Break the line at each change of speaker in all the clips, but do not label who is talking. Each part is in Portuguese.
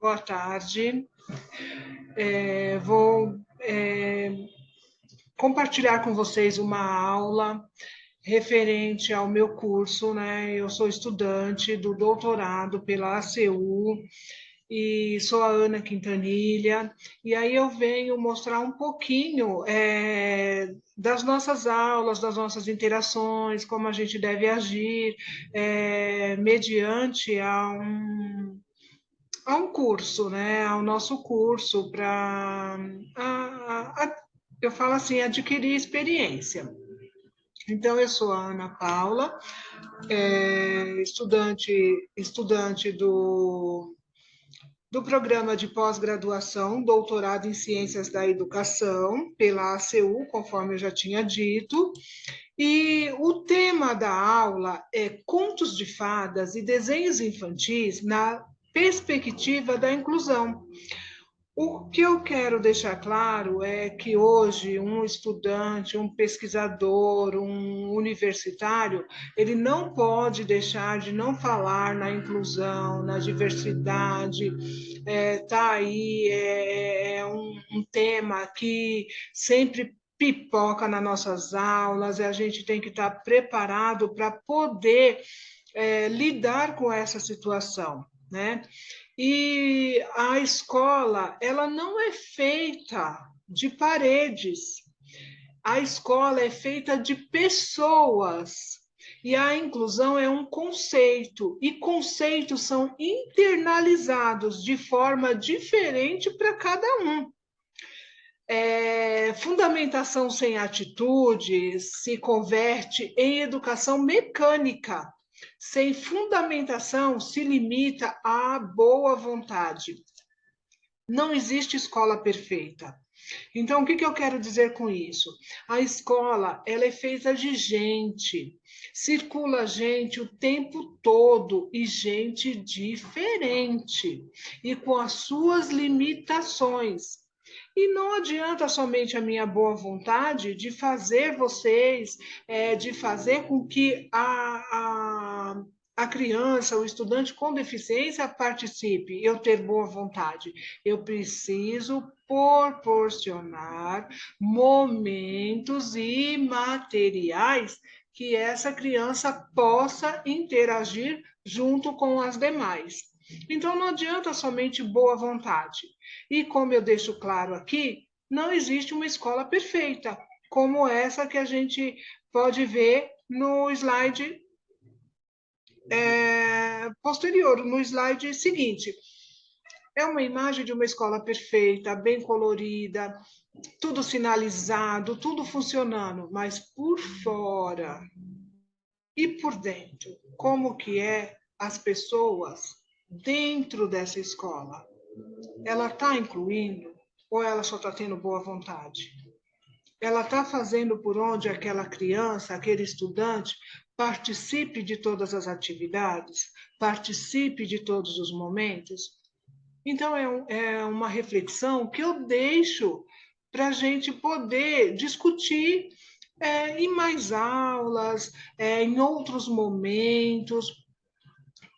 Boa tarde. Vou compartilhar com vocês uma aula referente ao meu curso, né? Eu sou estudante do doutorado pela ACU e sou a Ana Quintanilha, e aí eu venho mostrar um pouquinho das nossas aulas, das nossas interações, como a gente deve agir mediante a um curso, né? Ao nosso curso para, eu falo assim, adquirir experiência. Então, eu sou a Ana Paula, estudante do programa de pós-graduação, doutorado em Ciências da Educação, pela ACU, conforme eu já tinha dito. E o tema da aula é contos de fadas e desenhos infantis na perspectiva da inclusão. O que eu quero deixar claro é que hoje um estudante, um pesquisador, um universitário, ele não pode deixar de não falar na inclusão, na diversidade. Tá aí um tema que sempre pipoca nas nossas aulas, e a gente tem que estar preparado para poder lidar com essa situação, né? E a escola, ela não é feita de paredes. A escola é feita de pessoas. E a inclusão é um conceito, e conceitos são internalizados de forma diferente para cada um. Fundamentação sem atitude se converte em educação mecânica. Sem fundamentação, se limita à boa vontade. Não existe escola perfeita. Então, o que eu quero dizer com isso? A escola, ela é feita de gente. Circula gente o tempo todo e gente diferente e com as suas limitações. E não adianta somente a minha boa vontade de fazer vocês, de fazer com que a criança, o estudante com deficiência participe, eu ter boa vontade. Eu preciso proporcionar momentos e materiais que essa criança possa interagir junto com as demais. Então, não adianta somente boa vontade. E como eu deixo claro aqui, não existe uma escola perfeita, como essa que a gente pode ver no slide posterior, no slide seguinte. É uma imagem de uma escola perfeita, bem colorida, tudo sinalizado, tudo funcionando, mas por fora e por dentro, como que é as pessoas dentro dessa escola? Ela está incluindo ou ela só está tendo boa vontade? Ela está fazendo por onde aquela criança, aquele estudante, participe de todas as atividades, participe de todos os momentos? Então, é uma reflexão que eu deixo para a gente poder discutir em mais aulas, em outros momentos,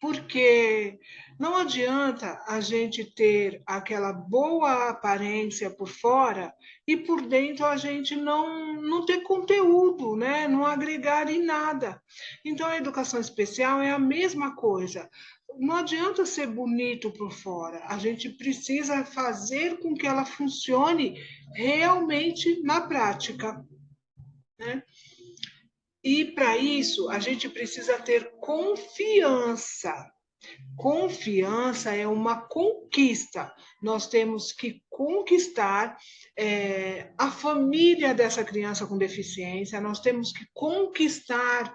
porque não adianta a gente ter aquela boa aparência por fora e por dentro a gente não ter conteúdo, né? Não agregar em nada. Então, a educação especial é a mesma coisa. Não adianta ser bonito por fora, a gente precisa fazer com que ela funcione realmente na prática, né? E para isso, a gente precisa ter confiança. Confiança é uma conquista. Nós temos que conquistar a família dessa criança com deficiência, nós temos que conquistar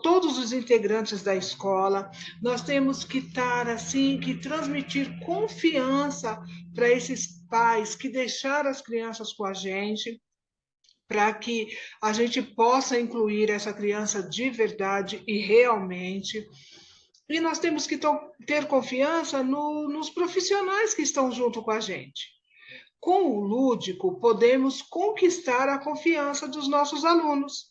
todos os integrantes da escola, nós temos que estar assim, que transmitir confiança para esses pais que deixaram as crianças com a gente, para que a gente possa incluir essa criança de verdade e realmente. E nós temos que ter confiança nos profissionais que estão junto com a gente. Com o lúdico, podemos conquistar a confiança dos nossos alunos,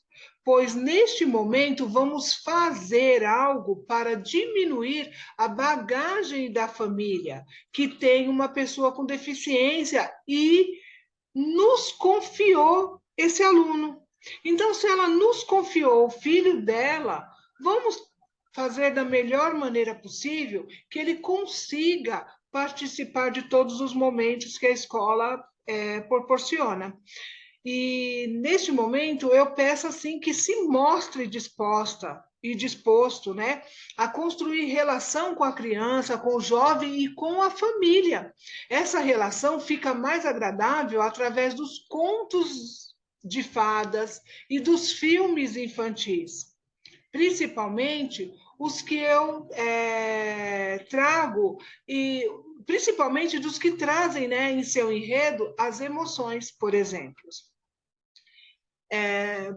pois neste momento vamos fazer algo para diminuir a bagagem da família, que tem uma pessoa com deficiência e nos confiou esse aluno. Então, se ela nos confiou o filho dela, vamos fazer da melhor maneira possível que ele consiga participar de todos os momentos que a escola proporciona. E neste momento eu peço assim que se mostre disposta e disposto, né, a construir relação com a criança, com o jovem e com a família. Essa relação fica mais agradável através dos contos de fadas e dos filmes infantis, principalmente os que eu trago e principalmente dos que trazem, né, em seu enredo as emoções, por exemplo.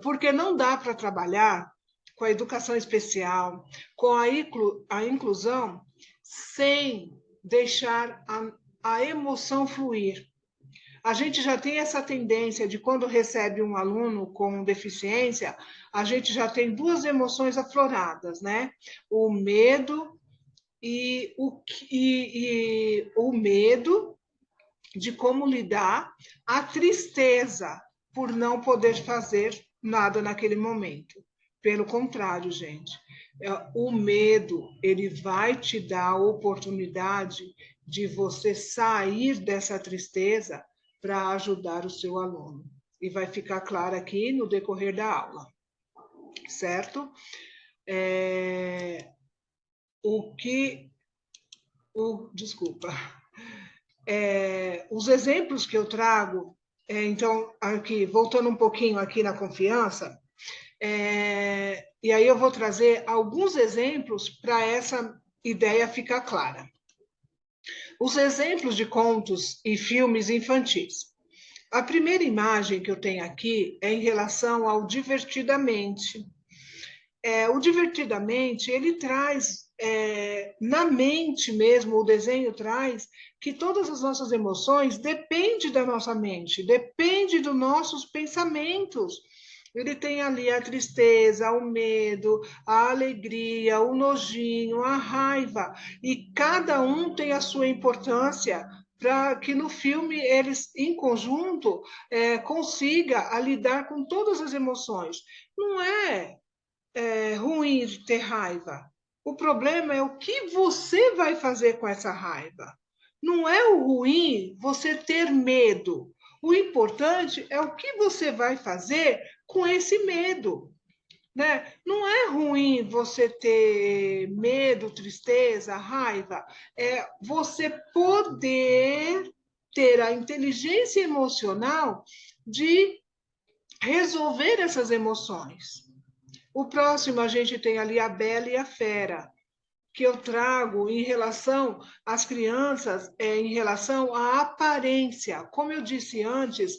Porque não dá para trabalhar com a educação especial, com a inclusão, sem deixar a emoção fluir. A gente já tem essa tendência de quando recebe um aluno com deficiência, a gente já tem duas emoções afloradas, né? O medo e o medo de como lidar, a tristeza por não poder fazer nada naquele momento. Pelo contrário, gente, o medo, ele vai te dar a oportunidade de você sair dessa tristeza para ajudar o seu aluno. E vai ficar claro aqui no decorrer da aula, certo? Desculpa. Os exemplos que eu trago, então, aqui, voltando um pouquinho aqui na confiança, e aí eu vou trazer alguns exemplos para essa ideia ficar clara. Os exemplos de contos e filmes infantis. A primeira imagem que eu tenho aqui é em relação ao Divertidamente. O Divertidamente, ele traz na mente mesmo, o desenho traz que todas as nossas emoções dependem da nossa mente, dependem dos nossos pensamentos. Ele tem ali a tristeza, o medo, a alegria, o nojinho, a raiva, e cada um tem a sua importância para que no filme eles, em conjunto, consiga lidar com todas as emoções. Não é ruim ter raiva. O problema é o que você vai fazer com essa raiva. Não é o ruim você ter medo. O importante é o que você vai fazer com esse medo. Né? Não é ruim você ter medo, tristeza, raiva. É você poder ter a inteligência emocional de resolver essas emoções. O próximo, a gente tem ali a Bela e a Fera, que eu trago em relação às crianças, em relação à aparência. Como eu disse antes,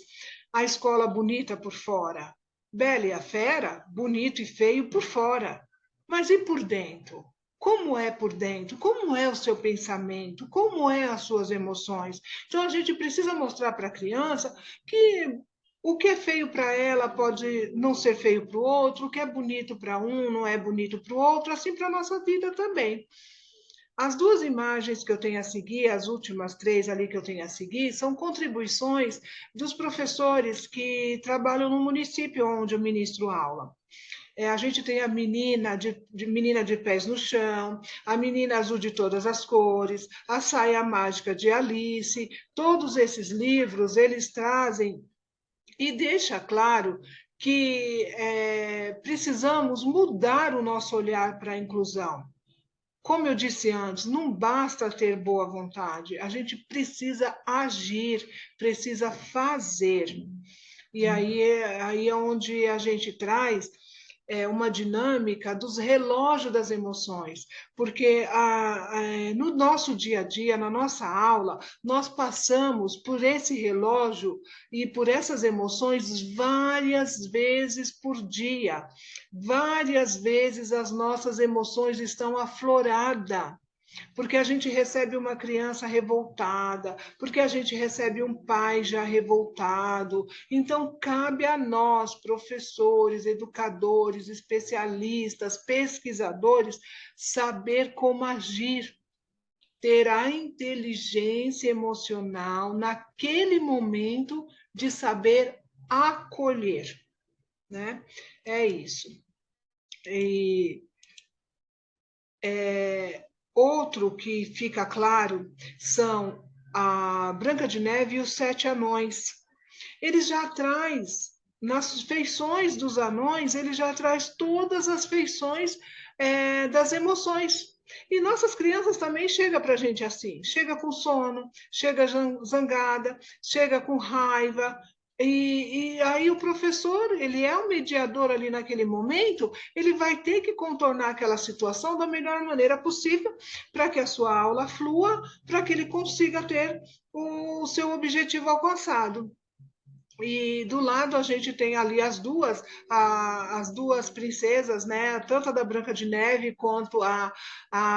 a escola bonita por fora. Bela e a Fera, bonito e feio por fora. Mas e por dentro? Como é por dentro? Como é o seu pensamento? Como é as suas emoções? Então, a gente precisa mostrar para a criança que o que é feio para ela pode não ser feio para o outro, o que é bonito para um não é bonito para o outro, assim para a nossa vida também. As duas imagens que eu tenho a seguir, as últimas três ali que eu tenho a seguir, são contribuições dos professores que trabalham no município onde eu ministro aula. A gente tem a menina de pés no chão, a menina azul de todas as cores, a saia mágica de Alice. Todos esses livros, eles trazem e deixa claro que precisamos mudar o nosso olhar para a inclusão. Como eu disse antes, não basta ter boa vontade, a gente precisa agir, precisa fazer. E aí é onde a gente traz uma dinâmica dos relógios das emoções, porque no nosso dia a dia, na nossa aula, nós passamos por esse relógio e por essas emoções várias vezes por dia. Várias vezes as nossas emoções estão afloradas. porque a gente recebe uma criança revoltada, porque a gente recebe um pai já revoltado. Então, cabe a nós, professores, educadores, especialistas, pesquisadores, saber como agir, ter a inteligência emocional naquele momento de saber acolher, né? É isso. E outro que fica claro são a Branca de Neve e os Sete Anões. Ele já traz, nas feições dos anões, ele já traz todas as feições das emoções. E nossas crianças também chegam para a gente assim, chega com sono, chega zangada, chega com raiva, e aí o professor, ele é o mediador ali naquele momento, ele vai ter que contornar aquela situação da melhor maneira possível para que a sua aula flua, para que ele consiga ter o seu objetivo alcançado. E do lado a gente tem ali as duas princesas, né? Tanto a da Branca de Neve quanto a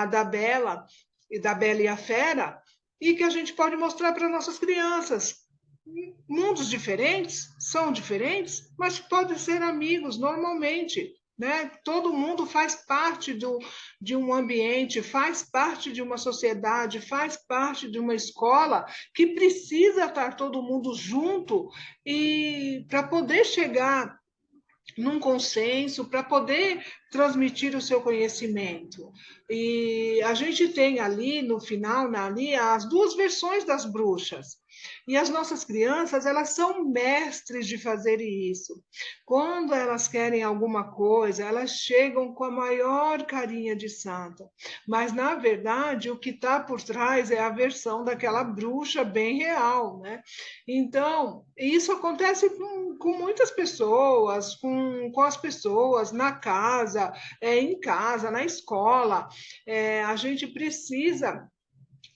da Bela, e da Bela e a Fera, e que a gente pode mostrar para nossas crianças. Mundos diferentes, são diferentes, mas podem ser amigos normalmente. Né? Todo mundo faz parte de um ambiente, faz parte de uma sociedade, faz parte de uma escola que precisa estar todo mundo junto e para poder chegar num consenso, para poder transmitir o seu conhecimento. E a gente tem ali no final, ali, as duas versões das bruxas. E as nossas crianças, elas são mestres de fazer isso. Quando elas querem alguma coisa, elas chegam com a maior carinha de santa. Mas, na verdade, o que está por trás é a versão daquela bruxa bem real, né? Então, isso acontece com muitas pessoas, com as pessoas na casa, em casa, na escola. A gente precisa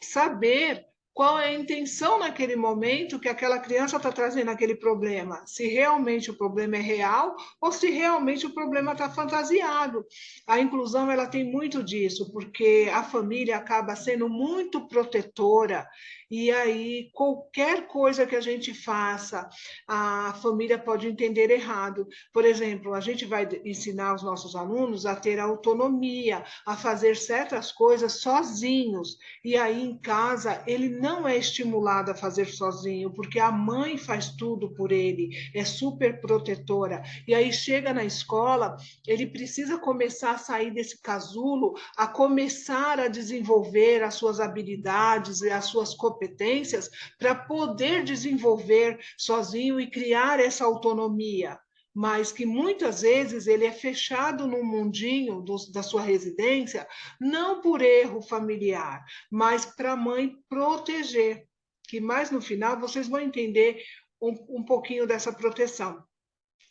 saber qual é a intenção naquele momento que aquela criança está trazendo aquele problema. Se realmente o problema é real ou se realmente o problema está fantasiado. A inclusão ela tem muito disso, porque a família acaba sendo muito protetora e aí qualquer coisa que a gente faça, a família pode entender errado. Por exemplo, a gente vai ensinar os nossos alunos a ter autonomia, a fazer certas coisas sozinhos. E aí em casa ele não é estimulado a fazer sozinho, porque a mãe faz tudo por ele, é super protetora. E aí chega na escola, ele precisa começar a sair desse casulo, a começar a desenvolver as suas habilidades e as suas competências para poder desenvolver sozinho e criar essa autonomia, mas que muitas vezes ele é fechado no mundinho da sua residência, não por erro familiar, mas para a mãe proteger, que mais no final vocês vão entender um pouquinho dessa proteção.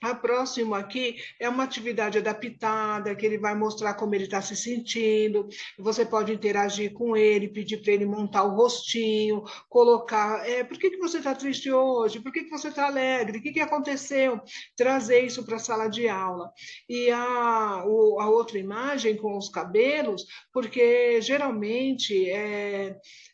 A próxima aqui é uma atividade adaptada, que ele vai mostrar como ele está se sentindo. Você pode interagir com ele, pedir para ele montar o rostinho, colocar, por que você está triste hoje? Por que você está alegre? O que aconteceu? Trazer isso para a sala de aula. E a outra imagem com os cabelos, porque geralmente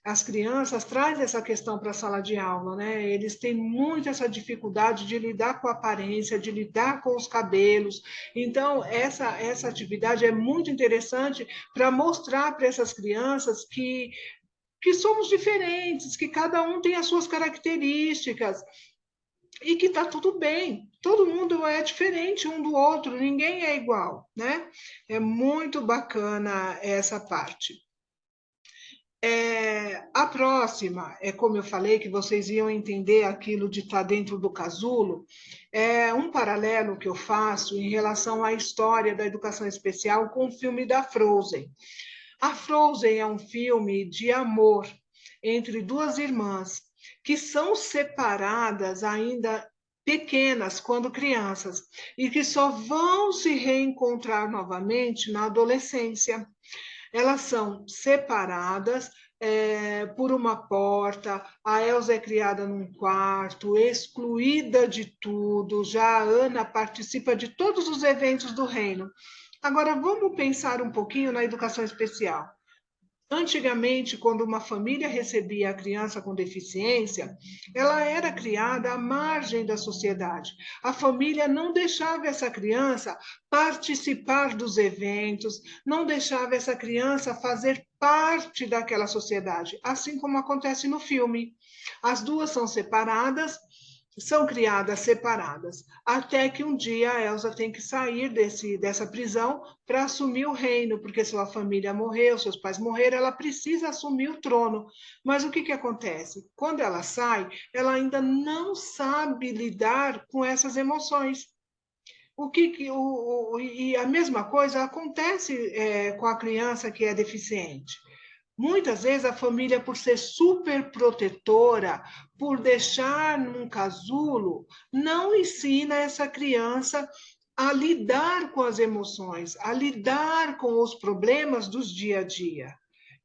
as crianças trazem essa questão para a sala de aula, né? Eles têm muito essa dificuldade de lidar com a aparência, de lidar com os cabelos. Então, essa atividade é muito interessante para mostrar para essas crianças que somos diferentes, que cada um tem as suas características e que está tudo bem. Todo mundo é diferente um do outro, ninguém é igual, né? É muito bacana essa parte. A próxima, como eu falei, que vocês iam entender aquilo de estar dentro do casulo, é um paralelo que eu faço em relação à história da educação especial com o filme da Frozen. A Frozen é um filme de amor entre duas irmãs que são separadas ainda pequenas, quando crianças, e que só vão se reencontrar novamente na adolescência. Elas são separadas por uma porta, a Elsa é criada num quarto, excluída de tudo, já a Ana participa de todos os eventos do reino. Agora, vamos pensar um pouquinho na educação especial. Antigamente, quando uma família recebia a criança com deficiência, ela era criada à margem da sociedade. A família não deixava essa criança participar dos eventos, não deixava essa criança fazer parte daquela sociedade, assim como acontece no filme. As duas são separadas, são criadas separadas, até que um dia a Elsa tem que sair dessa prisão para assumir o reino, porque sua família morreu, seus pais morreram, ela precisa assumir o trono. Mas o que, que acontece? Quando ela sai, ela ainda não sabe lidar com essas emoções. E a mesma coisa acontece com a criança que é deficiente. Muitas vezes a família, por ser super protetora, por deixar num casulo, não ensina essa criança a lidar com as emoções, a lidar com os problemas dos dia a dia,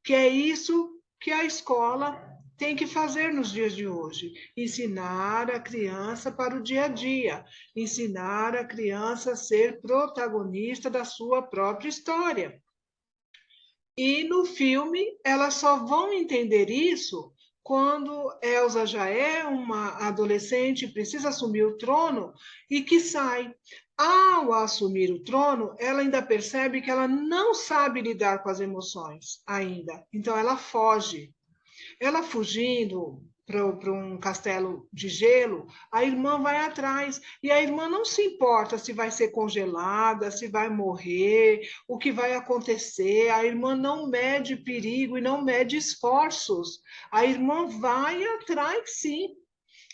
que é isso que a escola tem que fazer nos dias de hoje, ensinar a criança para o dia a dia, ensinar a criança a ser protagonista da sua própria história. E no filme, elas só vão entender isso quando Elsa já é uma adolescente, precisa assumir o trono e que sai. Ao assumir o trono, ela ainda percebe que ela não sabe lidar com as emoções ainda. Então ela foge. Ela fugindo para um castelo de gelo, a irmã vai atrás. E a irmã não se importa se vai ser congelada, se vai morrer, o que vai acontecer. A irmã não mede perigo e não mede esforços. A irmã vai atrás, sim.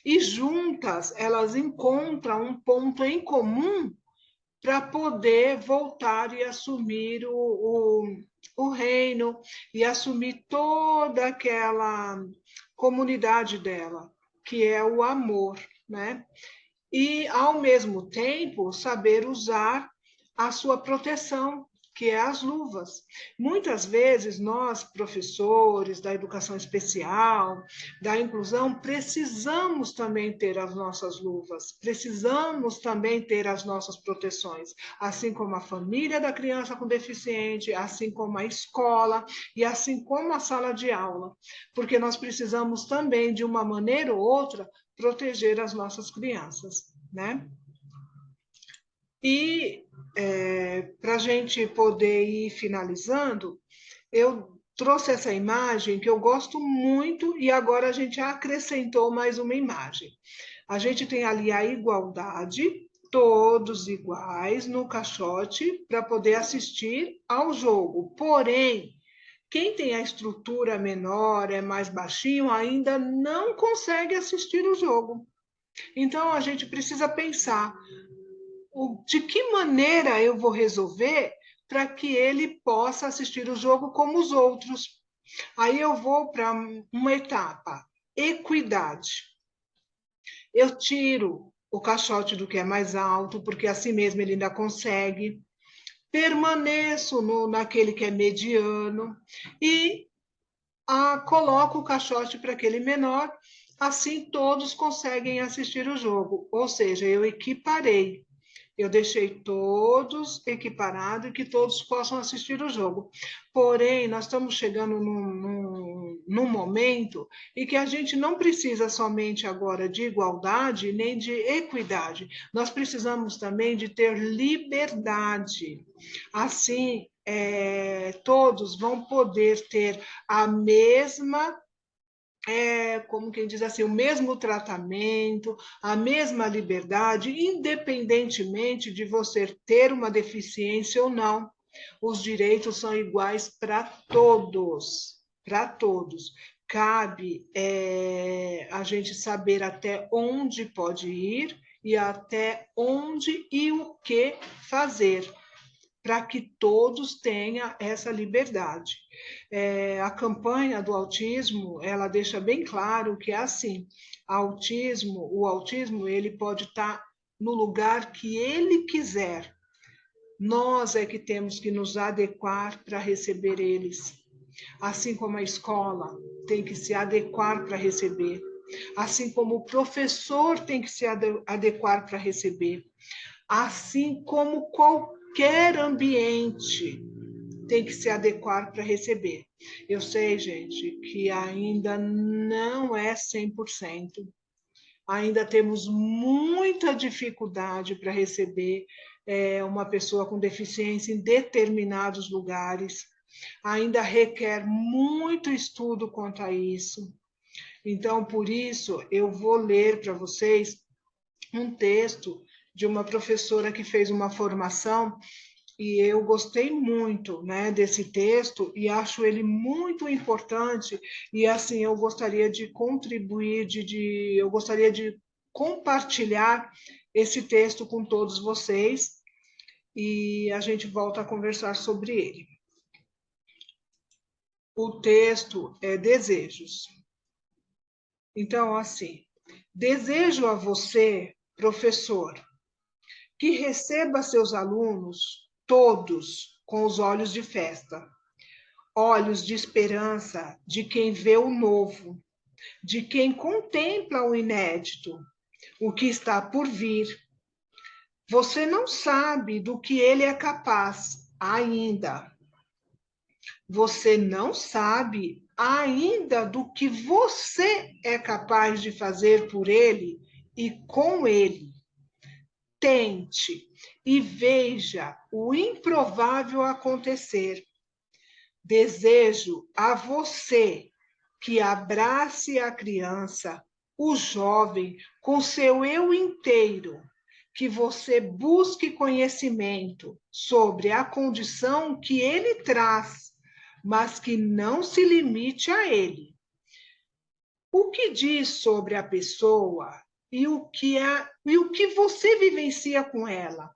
E juntas elas encontram um ponto em comum para poder voltar e assumir o reino e assumir toda aquela comunidade dela, que é o amor, né? E, ao mesmo tempo, saber usar a sua proteção, que é as luvas. Muitas vezes, nós, professores da educação especial, da inclusão, precisamos também ter as nossas luvas, precisamos também ter as nossas proteções, assim como a família da criança com deficiente, assim como a escola e assim como a sala de aula, porque nós precisamos também, de uma maneira ou outra, proteger as nossas crianças, né? E para a gente poder ir finalizando, eu trouxe essa imagem que eu gosto muito e agora a gente acrescentou mais uma imagem. A gente tem ali a igualdade, todos iguais no caixote para poder assistir ao jogo. Porém, quem tem a estrutura menor, é mais baixinho, ainda não consegue assistir o jogo. Então, a gente precisa pensar de que maneira eu vou resolver para que ele possa assistir o jogo como os outros. Aí eu vou para uma etapa, equidade. Eu tiro o caixote do que é mais alto, porque assim mesmo ele ainda consegue. Permaneço naquele que é mediano e coloco o caixote para aquele menor, assim todos conseguem assistir o jogo. Ou seja, eu equiparei. Eu deixei todos equiparados e que todos possam assistir o jogo. Porém, nós estamos chegando num momento em que a gente não precisa somente agora de igualdade nem de equidade. Nós precisamos também de ter liberdade. Assim, todos vão poder ter a mesma como quem diz assim, o mesmo tratamento, a mesma liberdade, independentemente de você ter uma deficiência ou não. Os direitos são iguais para todos, para todos. Cabe a gente saber até onde pode ir e até onde e o que fazer, para que todos tenham essa liberdade. A campanha do autismo, ela deixa bem claro que é assim, o autismo ele pode estar no lugar que ele quiser. Nós é que temos que nos adequar para receber eles. Assim como a escola tem que se adequar para receber. Assim como o professor tem que se adequar para receber. Assim como qualquer ambiente tem que se adequar para receber. Eu sei, gente, que ainda não é 100%. Ainda temos muita dificuldade para receber uma pessoa com deficiência em determinados lugares. Ainda requer muito estudo quanto a isso. Então, por isso, eu vou ler para vocês um texto de uma professora que fez uma formação e eu gostei muito, né, desse texto e acho ele muito importante e assim eu gostaria de contribuir, eu gostaria de compartilhar esse texto com todos vocês e a gente volta a conversar sobre ele. O texto é Desejos. Então, assim, desejo a você, professor, que receba seus alunos todos com os olhos de festa, olhos de esperança de quem vê o novo, de quem contempla o inédito, o que está por vir. Você não sabe do que ele é capaz ainda. Você não sabe ainda do que você é capaz de fazer por ele e com ele. Tente e veja o improvável acontecer. Desejo a você que abrace a criança, o jovem, com seu eu inteiro, que você busque conhecimento sobre a condição que ele traz, mas que não se limite a ele. O que diz sobre a pessoa e o que você vivencia com ela?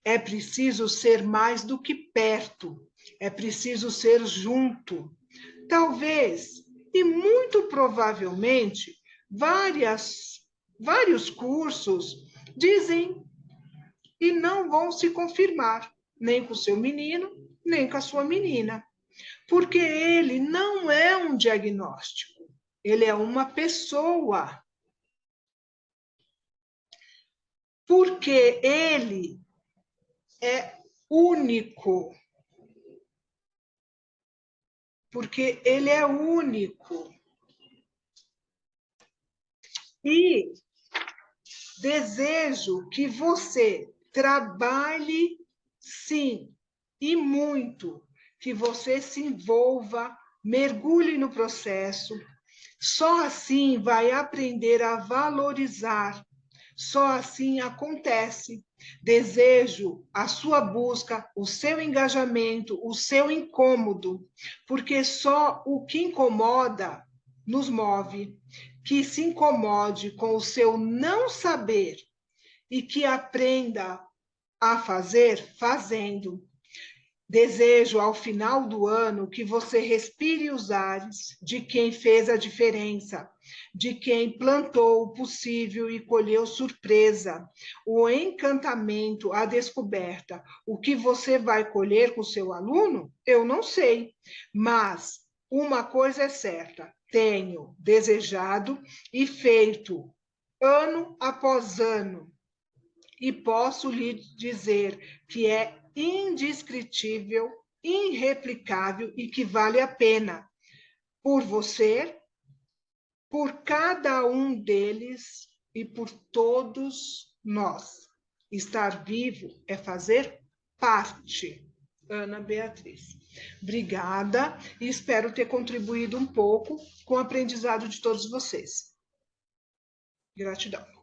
É preciso ser mais do que perto, é preciso ser junto. Talvez, e muito provavelmente, vários cursos dizem e não vão se confirmar, nem com o seu menino, nem com a sua menina. Porque ele não é um diagnóstico, ele é uma pessoa. Porque ele é único. Porque ele é único. E desejo que você trabalhe, sim, e muito, que você se envolva, mergulhe no processo. Só assim vai aprender a valorizar. Só assim acontece. Desejo a sua busca, o seu engajamento, o seu incômodo, porque só o que incomoda nos move. Que se incomode com o seu não saber e que aprenda a fazer fazendo. Desejo ao final do ano que você respire os ares de quem fez a diferença, de quem plantou o possível e colheu surpresa, o encantamento, a descoberta. O que você vai colher com o seu aluno, eu não sei, mas uma coisa é certa, tenho desejado e feito ano após ano, e posso lhe dizer que é indescritível, irreplicável e que vale a pena por você, por cada um deles e por todos nós. Estar vivo é fazer parte. Ana Beatriz. Obrigada e espero ter contribuído um pouco com o aprendizado de todos vocês. Gratidão.